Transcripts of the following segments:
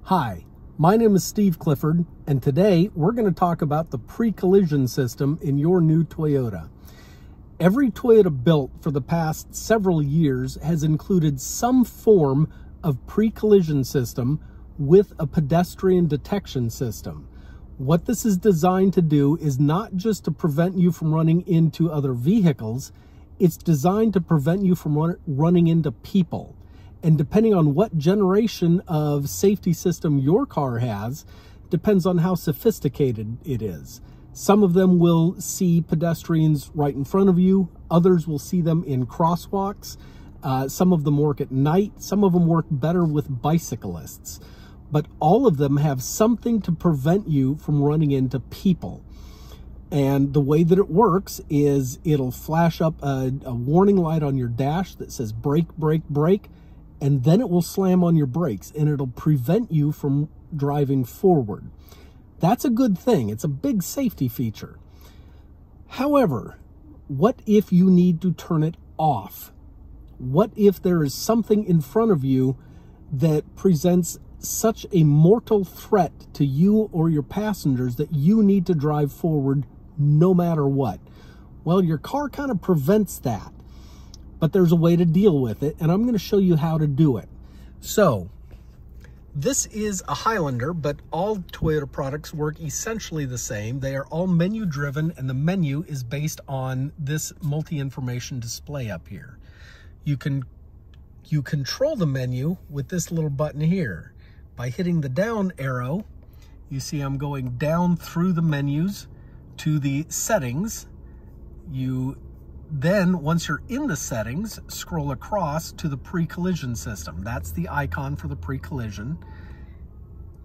Hi, my name is Steve Clifford, and today we're going to talk about the pre-collision system in your new Toyota. Every Toyota built for the past several years has included some form of pre-collision system with a pedestrian detection system. What this is designed to do is not just to prevent you from running into other vehicles, it's designed to prevent you from running into people. And depending on what generation of safety system your car has, depends on how sophisticated it is. Some of them will see pedestrians right in front of you. Others will see them in crosswalks. Some of them work at night. Some of them work better with bicyclists. But all of them have something to prevent you from running into people. And the way that it works is it'll flash up a warning light on your dash that says brake, brake, brake. And then it will slam on your brakes and it'll prevent you from driving forward. That's a good thing. It's a big safety feature. However, what if you need to turn it off? What if there is something in front of you that presents such a mortal threat to you or your passengers that you need to drive forward no matter what? Well, your car kind of prevents that. But there's a way to deal with it, and I'm going to show you how to do it. So, this is a Highlander, but all Toyota products work essentially the same. They are all menu driven, and the menu is based on this multi-information display up here. You control the menu with this little button here. By hitting the down arrow, you see I'm going down through the menus to the settings. Then, once you're in the settings, scroll across to the pre-collision system. That's the icon for the pre-collision.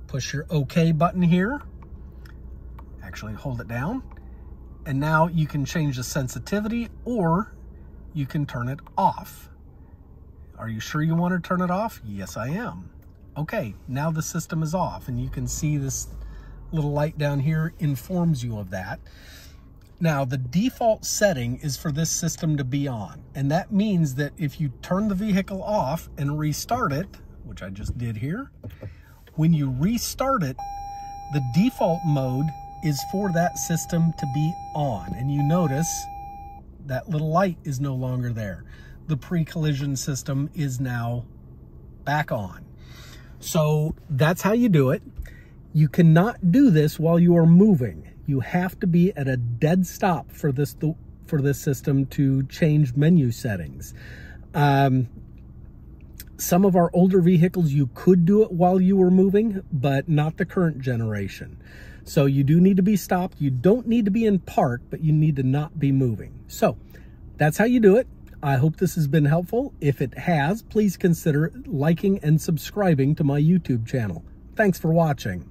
Push your OK button here. Actually, hold it down. And now you can change the sensitivity or you can turn it off. Are you sure you want to turn it off? Yes, I am. Okay, now the system is off, and you can see this little light down here informs you of that. Now, the default setting is for this system to be on, and that means that if you turn the vehicle off and restart it, which I just did here, when you restart it, the default mode is for that system to be on, and you notice that little light is no longer there. The pre-collision system is now back on. So that's how you do it. You cannot do this while you are moving. You have to be at a dead stop for this system to change menu settings. Some of our older vehicles, you could do it while you were moving, but not the current generation. So you do need to be stopped. You don't need to be in park, but you need to not be moving. So that's how you do it. I hope this has been helpful. If it has, please consider liking and subscribing to my YouTube channel. Thanks for watching.